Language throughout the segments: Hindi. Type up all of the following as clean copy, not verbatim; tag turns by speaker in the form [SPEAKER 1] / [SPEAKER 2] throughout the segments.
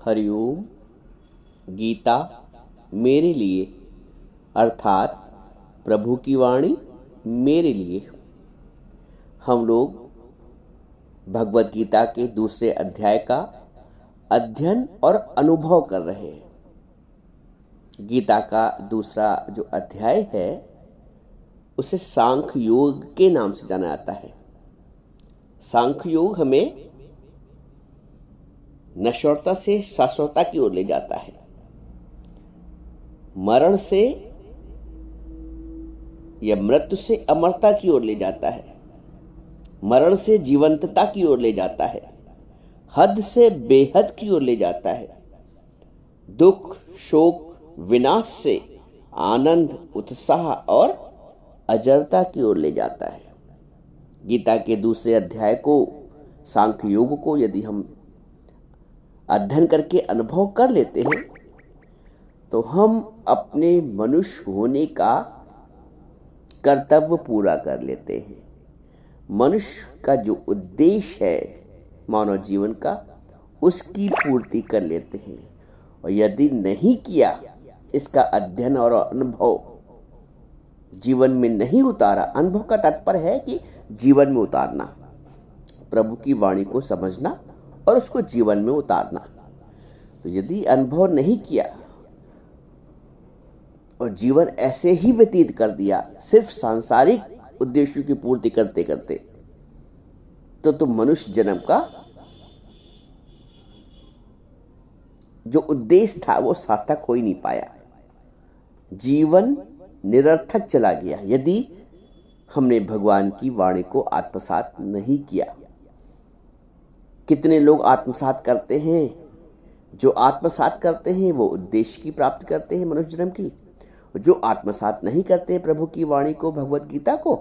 [SPEAKER 1] हरिओम। गीता मेरे लिए अर्थात प्रभु की वाणी मेरे लिए। हम लोग भगवत गीता के दूसरे अध्याय का अध्ययन और अनुभव कर रहे हैं। गीता का दूसरा जो अध्याय है उसे सांख्य योग के नाम से जाना जाता है। सांख्य योग हमें नश्वरता से शाश्वतता की ओर ले जाता है, मरण से या मृत्यु से अमरता की ओर ले जाता है, मरण से जीवंतता की ओर ले जाता है, हद से बेहद की ओर ले जाता है, दुख शोक विनाश से आनंद उत्साह और अजरता की ओर ले जाता है। गीता के दूसरे अध्याय को, सांख्य योग को यदि हम अध्ययन करके अनुभव कर लेते हैं तो हम अपने मनुष्य होने का कर्तव्य पूरा कर लेते हैं। मनुष्य का जो उद्देश्य है मानव जीवन का, उसकी पूर्ति कर लेते हैं। और यदि नहीं किया, इसका अध्ययन और अनुभव जीवन में नहीं उतारा, अनुभव का तात्पर्य है कि जीवन में उतारना, प्रभु की वाणी को समझना और उसको जीवन में उतारना। तो यदि अनुभव नहीं किया और जीवन ऐसे ही व्यतीत कर दिया सिर्फ सांसारिक उद्देश्यों की पूर्ति करते करते, तो मनुष्य जन्म का जो उद्देश्य था वो सार्थक हो ही नहीं पाया। जीवन निरर्थक चला गया यदि हमने भगवान की वाणी को आत्मसात नहीं किया। कितने लोग आत्मसात करते हैं? जो आत्मसात करते हैं वो उद्देश्य की प्राप्ति करते हैं मनुष्य जन्म की। जो आत्मसात नहीं करते प्रभु की वाणी को, भगवत गीता को,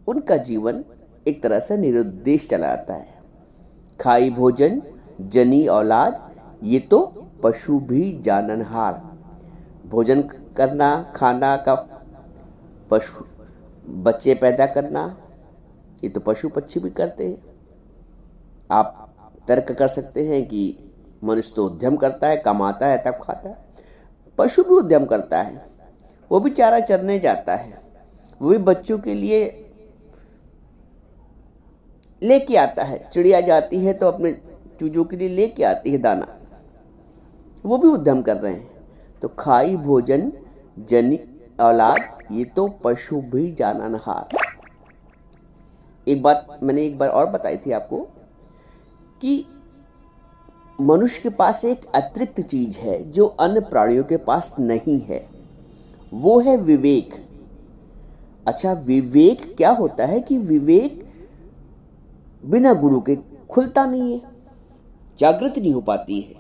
[SPEAKER 1] उनका जीवन एक तरह से निरुद्देश्य चला जाता है। खाई भोजन जनी औलाद, ये तो पशु भी जाननहार। भोजन करना, खाना का, पशु बच्चे पैदा करना, ये तो पशु पक्षी भी करते हैं। आप तर्क कर सकते हैं कि मनुष्य तो उद्यम करता है, कमाता है तब खाता है। पशु भी उद्यम करता है, वो भी चारा चरने जाता है, वो भी बच्चों के लिए लेके आता है। चिड़िया जाती है तो अपने चूजों के लिए लेके आती है दाना, वो भी उद्यम कर रहे हैं। तो खाई भोजन जनी औलाद, ये तो पशु भी जाननहार। एक बात मैंने एक बार और बताई थी आपको कि मनुष्य के पास एक अतिरिक्त चीज है जो अन्य प्राणियों के पास नहीं है, वो है विवेक। अच्छा, विवेक क्या होता है कि विवेक बिना गुरु के खुलता नहीं है, जागृत नहीं हो पाती है।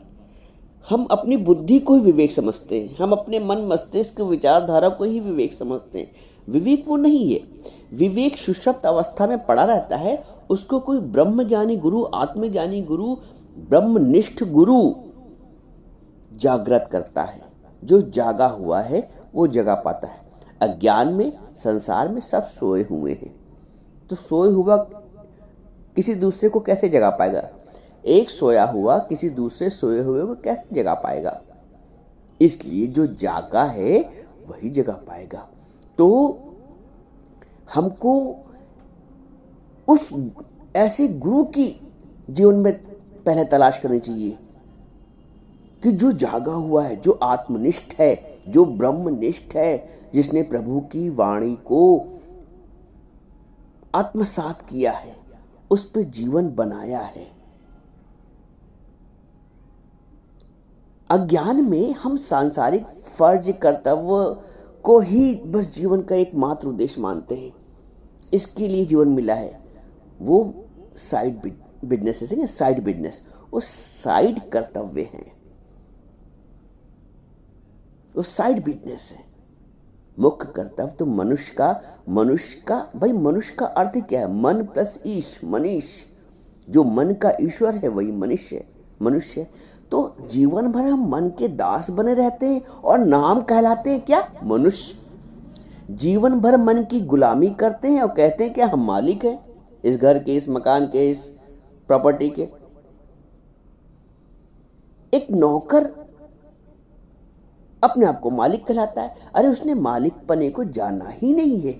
[SPEAKER 1] हम अपनी बुद्धि को ही विवेक समझते हैं, हम अपने मन मस्तिष्क विचारधारा को ही विवेक समझते हैं। विवेक वो नहीं है। विवेक सुषुप्त अवस्था में पड़ा रहता है, उसको कोई ब्रह्मज्ञानी गुरु, आत्मज्ञानी गुरु, ब्रह्मनिष्ठ गुरु जागृत करता है। जो जागा हुआ है वो जगा पाता है। अज्ञान में, संसार में सब सोए हुए हैं, तो सोए हुआ किसी दूसरे को कैसे जगा पाएगा? एक सोया हुआ किसी दूसरे सोए हुए को कैसे जगा पाएगा? इसलिए जो जागा है वही जगा पाएगा। तो हमको उस ऐसे गुरु की जीवन में पहले तलाश करनी चाहिए कि जो जागा हुआ है, जो आत्मनिष्ठ है, जो ब्रह्मनिष्ठ है, जिसने प्रभु की वाणी को आत्मसात किया है, उस पर जीवन बनाया है। अज्ञान में हम सांसारिक फर्ज कर्तव्य को ही बस जीवन का एकमात्र उद्देश्य मानते हैं, इसके लिए जीवन मिला है। वो साइड बिजनेस है, साइड बिजनेस, वो साइड कर्तव्य है, वो साइड बिजनेस है। मुख्य कर्तव्य तो मनुष्य का भाई, मनुष्य का अर्थ क्या है? मन प्लस ईश, मनीष। जो मन का ईश्वर है वही मनुष्य। तो जीवन भर हम मन के दास बने रहते हैं और नाम कहलाते हैं क्या? मनुष्य। जीवन भर मन की गुलामी करते हैं और कहते हैं क्या हम मालिक हैं इस घर के, इस मकान के, इस प्रॉपर्टी के। एक नौकर अपने आप को मालिक कहलाता है। अरे उसने मालिक पने को जाना ही नहीं है।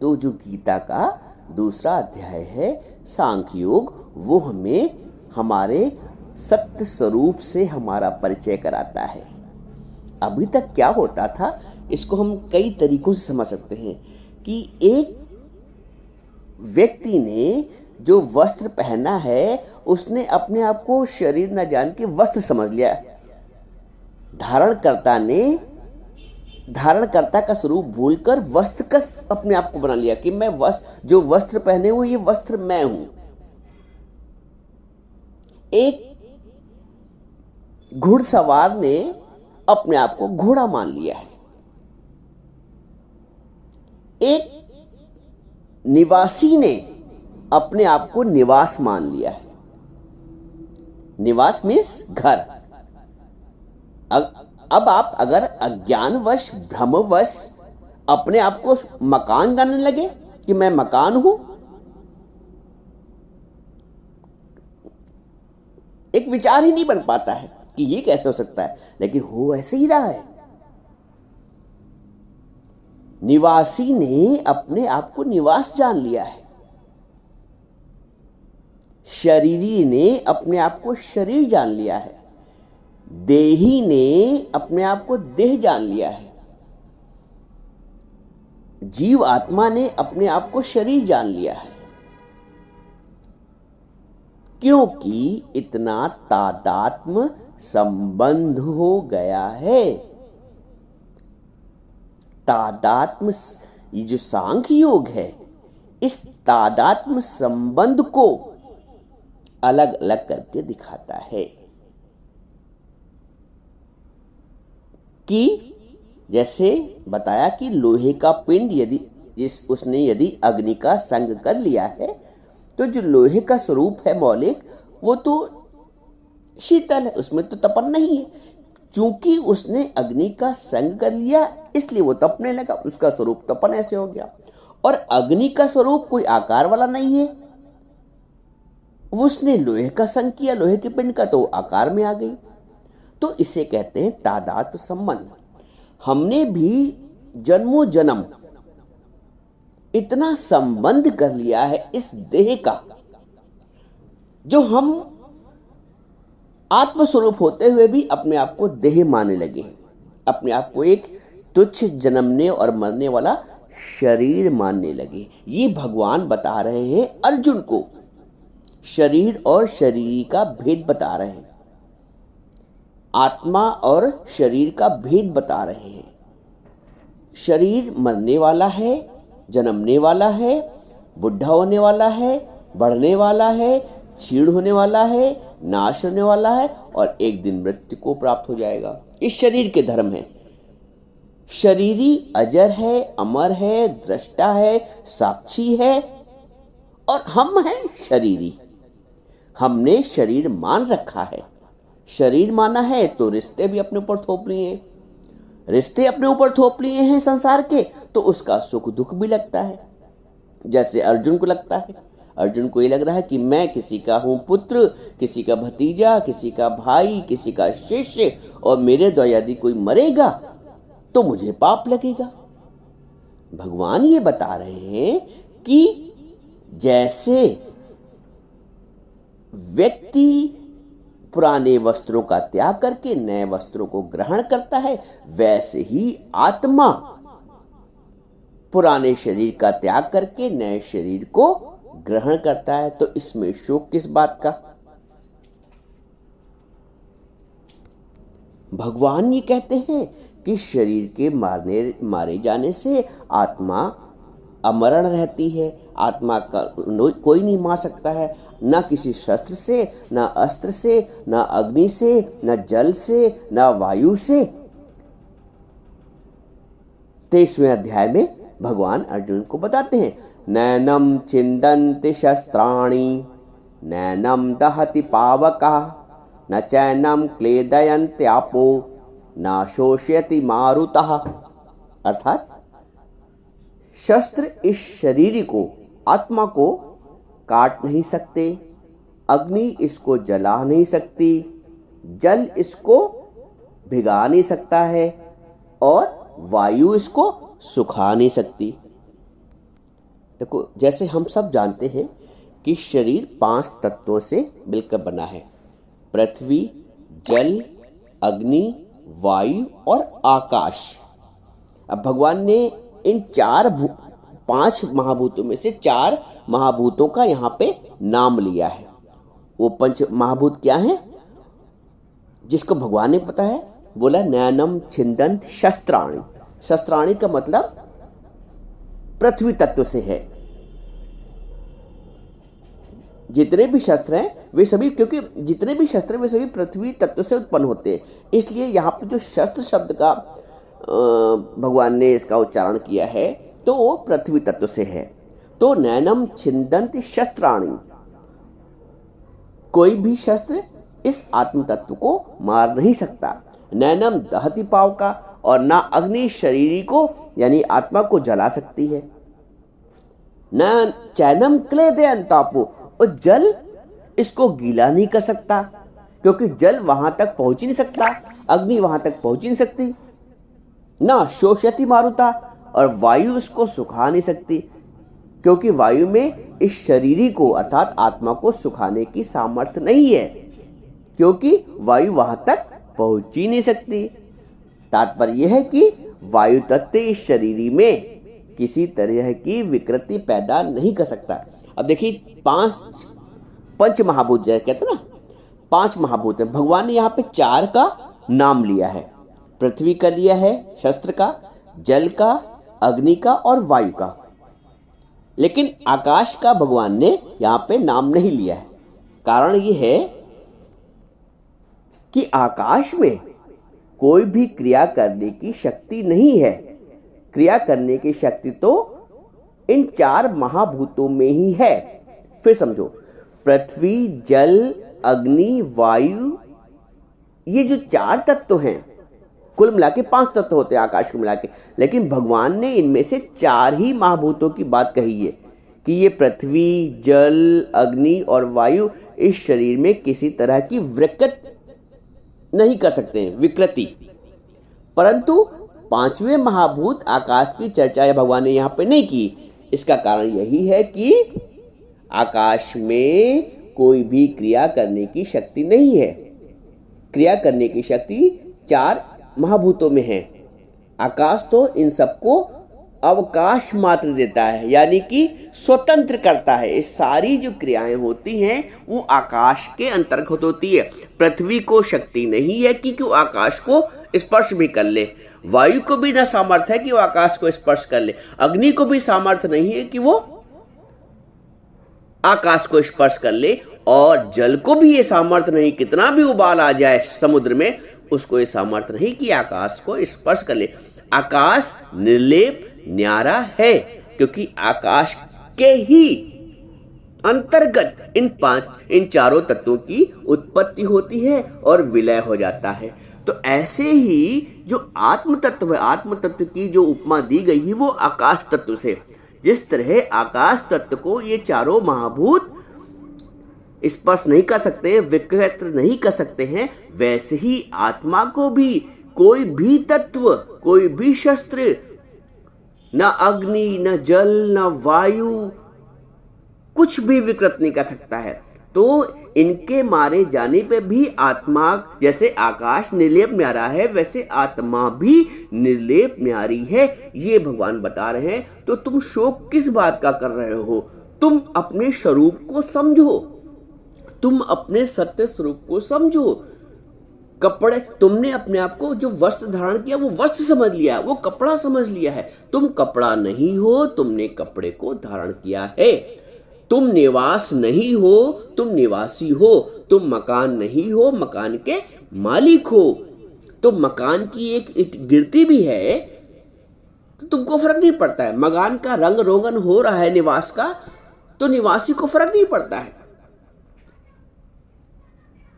[SPEAKER 1] तो जो गीता का दूसरा अध्याय है सांख्य योग, वो हमें हमारे सत्य स्वरूप से हमारा परिचय कराता है। अभी तक क्या होता था, इसको हम कई तरीकों से समझ सकते हैं कि एक व्यक्ति ने जो वस्त्र पहना है, उसने अपने आप को शरीर न जान के वस्त्र समझ लिया। धारणकर्ता ने धारणकर्ता का स्वरूप भूलकर वस्त्र का अपने आप को बना लिया कि मैं जो वस्त्र पहने हुए ये वस्त्र मैं हूं। एक घुड़सवार ने अपने आप को घोड़ा मान लिया है। एक निवासी ने अपने आप को निवास मान लिया है। निवास मीन्स घर। अब आप अगर अज्ञानवश भ्रमवश अपने आप को मकान जानने लगे कि मैं मकान हूं, एक विचार ही नहीं बन पाता है कि ये कैसे हो सकता है, लेकिन हो ऐसे ही रहा है। निवासी ने अपने आप को निवास जान लिया है। शरीरी ने अपने आप को शरीर जान लिया है। देही ने अपने आप को देह जान लिया है। जीव आत्मा ने अपने आप को शरीर जान लिया है। क्योंकि इतना तादात्म्य संबंध हो गया है। तादात्म्य, ये जो सांख्य योग है, इस तादात्म्य संबंध को अलग अलग करके दिखाता है कि जैसे बताया कि लोहे का पिंड यदि अग्नि का संग कर लिया है, तो जो लोहे का स्वरूप है मौलिक, वो तो शीतल है, उसमें तो तपन नहीं है। चूंकि उसने अग्नि का संग कर लिया इसलिए वो तपने लगा, उसका स्वरूप तपन ऐसे हो गया। और अग्नि का स्वरूप कोई आकार वाला नहीं है, उसने लोहे का संग किया, लोहे के पिंड का, तो आकार में आ गई। तो इसे कहते हैं तादात्म्य संबंध। हमने भी जन्मों जन्म इतना संबंध कर लिया है इस देह का, जो हम आत्मस्वरूप होते हुए भी अपने आप को देह मानने लगे हैं। अपने आप को एक तुच्छ जन्मने और मरने वाला शरीर मानने लगे। ये भगवान बता रहे हैं अर्जुन को, शरीर और शरीर का भेद बता रहे हैं, आत्मा और शरीर का भेद बता रहे हैं। शरीर मरने वाला है, जन्मने वाला है, बुढ़ा होने वाला है, बढ़ने वाला है, क्षीण होने वाला है, नाश होने वाला है और एक दिन मृत्यु को प्राप्त हो जाएगा। इस शरीर के धर्म है। शरीरी अजर है, अमर है, दृष्टा है, साक्षी है, और हम हैं शरीरी। हमने शरीर मान रखा है। शरीर माना है तो रिश्ते भी अपने ऊपर थोप लिए हैं। रिश्ते अपने ऊपर थोप लिए हैं संसार के, तो उसका सुख दुख भी लगता है। जैसे अर्जुन को लगता है, अर्जुन को ये लग रहा है कि मैं किसी का हूं पुत्र, किसी का भतीजा, किसी का भाई, किसी का शिष्य, और मेरे द्वारा यदि कोई मरेगा तो मुझे पाप लगेगा। भगवान ये बता रहे हैं कि जैसे व्यक्ति पुराने वस्त्रों का त्याग करके नए वस्त्रों को ग्रहण करता है, वैसे ही आत्मा पुराने शरीर का त्याग करके नए शरीर को ग्रहण करता है। तो इसमें शोक किस बात का? भगवान ये कहते हैं कि शरीर के मारे जाने से आत्मा अमरण रहती है। आत्मा का कोई नहीं मार सकता है, ना किसी शस्त्र से, ना अस्त्र से, ना अग्नि से, ना जल से, ना वायु से। 23वें अध्याय में भगवान अर्जुन को बताते हैं, नैनम छिन्दन्ति शस्त्राणि नैनम दहति पावका न चैनम क्लेदयन्त्यापो न शोषयति मारुतः। अर्थात शस्त्र इस शरीर को, आत्मा को काट नहीं सकते, अग्नि इसको जला नहीं सकती, जल इसको भिगा नहीं सकता है और वायु इसको सुखा नहीं सकती। देखो, जैसे हम सब जानते हैं कि शरीर 5 तत्वों से मिलकर बना है, पृथ्वी, जल, अग्नि, वायु और आकाश। अब भगवान ने इन 5 महाभूतों में से 4 महाभूतों का यहाँ पे नाम लिया है। वो 5 महाभूत क्या हैं जिसको भगवान ने पता है? बोला नैनम छिंदंत शस्त्राणि। शस्त्राणि का मतलब पृथ्वी तत्व से है। जितने भी शस्त्र हैं वे सभी, क्योंकि जितने भी शस्त्र वे सभी पृथ्वी तत्व से उत्पन्न होते हैं, इसलिए यहाँ पे जो शस्त्र शब्द का भगवान ने इसका उच्चारण किया है तो वो पृथ्वी तत्व से है। तो नैनम छिंदंत शस्त्राणि, कोई भी शस्त्र इस आत्म तत्व को मार नहीं सकता। नैनम दहति पावका, और ना अग्नि शरीरी को यानी आत्मा को जला सकती है। न चैनम क्लेदयन तापो, और जल इसको गीला नहीं कर सकता, क्योंकि जल वहां तक पहुंच ही नहीं सकता, अग्नि वहां तक पहुंच ही नहीं सकती। ना शोषयति मारुता, और वायु इसको सुखा नहीं सकती, क्योंकि वायु में इस शरीरी को अर्थात आत्मा को सुखाने की सामर्थ्य नहीं है, क्योंकि वायु वहां तक पहुंच ही नहीं सकती। तात्पर्य यह है कि वायु तत्व इस शरीरी में किसी तरह की विकृति पैदा नहीं कर सकता। अब देखिए, 5 महाभूत जैसे कहते हैं ना, 5 महाभूत है। भगवान ने यहाँ पे 4 का नाम लिया है। पृथ्वी का लिया है शस्त्र का, जल का, अग्नि का और वायु का, लेकिन आकाश का भगवान ने यहाँ पे नाम नहीं लिया है। कारण ये है कि आकाश में कोई भी क्रिया करने की शक्ति नहीं है। क्रिया करने की शक्ति तो इन 4 महाभूतों में ही है। फिर समझो, पृथ्वी, जल, अग्नि, वायु, ये जो 4 तत्व हैं, कुल मिला के 5 तत्व होते हैं आकाश को मिला के, लेकिन भगवान ने इनमें से 4 ही महाभूतों की बात कही है कि ये पृथ्वी, जल, अग्नि और वायु इस शरीर में किसी तरह की विकृत नहीं कर सकते हैं, विकृति। परंतु 5वें महाभूत आकाश की चर्चा भगवान ने यहाँ पे नहीं की। इसका कारण यही है कि आकाश में कोई भी क्रिया करने की शक्ति नहीं है। क्रिया करने की शक्ति 4 महाभूतों में है। आकाश तो इन सबको अवकाश मात्र देता है, यानी कि स्वतंत्र करता है। ये सारी जो क्रियाएं होती हैं वो आकाश के अंतर्गत होती है। पृथ्वी को शक्ति नहीं है कि वो आकाश को स्पर्श भी कर ले, वायु को भी ना सामर्थ्य है कि वो आकाश को स्पर्श कर ले, अग्नि को भी सामर्थ्य नहीं है कि वो आकाश को स्पर्श कर ले, और जल को भी ये सामर्थ्य नहीं, कितना भी उबाल आ जाए समुद्र में उसको ये सामर्थ्य नहीं कि आकाश को स्पर्श कर ले। आकाश निर्लेप न्यारा है, क्योंकि आकाश के ही अंतर्गत इन 4 तत्वों की उत्पत्ति होती है और विलय हो जाता है। तो ऐसे ही जो आत्म तत्व है, आत्म तत्व की जो उपमा दी गई है वो आकाश तत्व से। जिस तरह आकाश तत्व को ये 4 महाभूत स्पर्श नहीं कर सकते हैं, विकृत नहीं कर सकते हैं, वैसे ही आत्मा को भी कोई भी तत्व, कोई भी शस्त्र, न अग्नि, न जल, न वायु, कुछ भी विकृत नहीं कर सकता है। तो इनके मारे जाने पे भी आत्मा, जैसे आकाश निर्लेप न्यारा है वैसे आत्मा भी निर्लेप न्यारी है, ये भगवान बता रहे हैं। तो तुम शोक किस बात का कर रहे हो? तुम अपने स्वरूप को समझो, तुम अपने सत्य स्वरूप को समझो। कपड़े, तुमने अपने आप को जो वस्त्र धारण किया वो वस्त्र समझ लिया, वो कपड़ा समझ लिया है। तुम कपड़ा नहीं हो, तुमने कपड़े को धारण किया है। तुम निवास नहीं हो, तुम निवासी हो। तुम मकान नहीं हो, मकान के मालिक हो। तो मकान की एक ईंट गिरती भी है तो तुमको फर्क नहीं पड़ता है। मकान का रंग रोगन हो रहा है निवास का, तो निवासी को फर्क नहीं पड़ता है।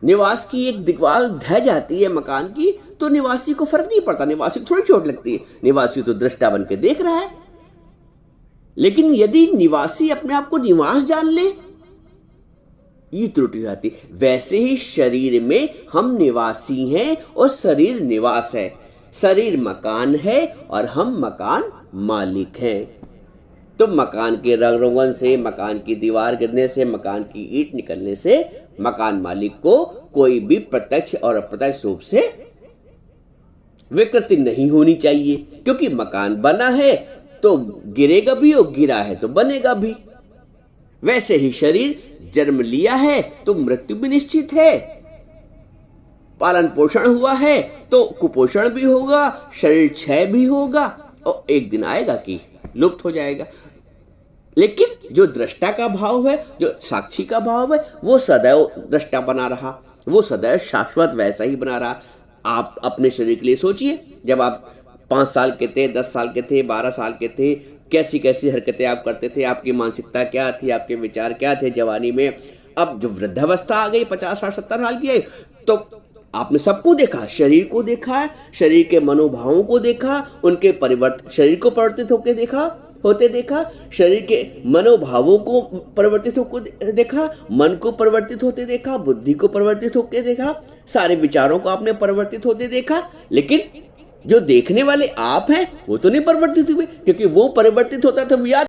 [SPEAKER 1] निवास की एक दीवार ढह जाती है मकान की तो निवासी को फर्क नहीं पड़ता, निवासी को थोड़ी चोट लगती है, निवासी तो दृष्टा बन के देख रहा है। लेकिन यदि निवासी अपने आप को निवास जान ले ये त्रुटि रहती। वैसे ही शरीर में हम निवासी हैं और शरीर निवास है। शरीर मकान है और हम मकान मालिक हैं। तो मकान के रंग रोगन से, मकान की दीवार गिरने से, मकान की ईंट निकलने से मकान मालिक को कोई भी प्रत्यक्ष और अप्रत्यक्ष रूप से विकृति नहीं होनी चाहिए, क्योंकि मकान बना है तो गिरेगा भी और गिरा है तो बनेगा भी। वैसे ही शरीर जन्म लिया है तो मृत्यु भी निश्चित है, पालन पोषण हुआ है तो कुपोषण भी होगा, शरीर क्षय भी होगा और एक दिन आएगा कि लुप्त हो जाएगा। लेकिन जो दृष्टा का भाव है, जो साक्षी का भाव है, वो सदैव दृष्टा बना रहा, वो सदैव शाश्वत वैसा ही बना रहा। आप अपने शरीर के लिए सोचिए, जब आप 5 साल के थे, 10 साल के थे, 12 साल के थे, कैसी कैसी हरकतें आप करते थे, आपकी मानसिकता क्या थी, आपके विचार क्या थे जवानी में। अब जो वृद्धावस्था आ गई 50 साल 70 साल की है, तो आपने सबको देखा, शरीर को देखा, शरीर के मनोभावों को देखा, उनके परिवर्तन, शरीर को परिवर्तित होते देखा, शरीर के मनोभावों को परिवर्तित होकर देखा, मन को परिवर्तित होते देखा, बुद्धि को परिवर्तित होकर देखा, सारे विचारों को आपने परिवर्तित होते देखा। लेकिन जो देखने वाले आप हैं वो तो नहीं परिवर्तित हुए, क्योंकि वो परिवर्तित होता तो याद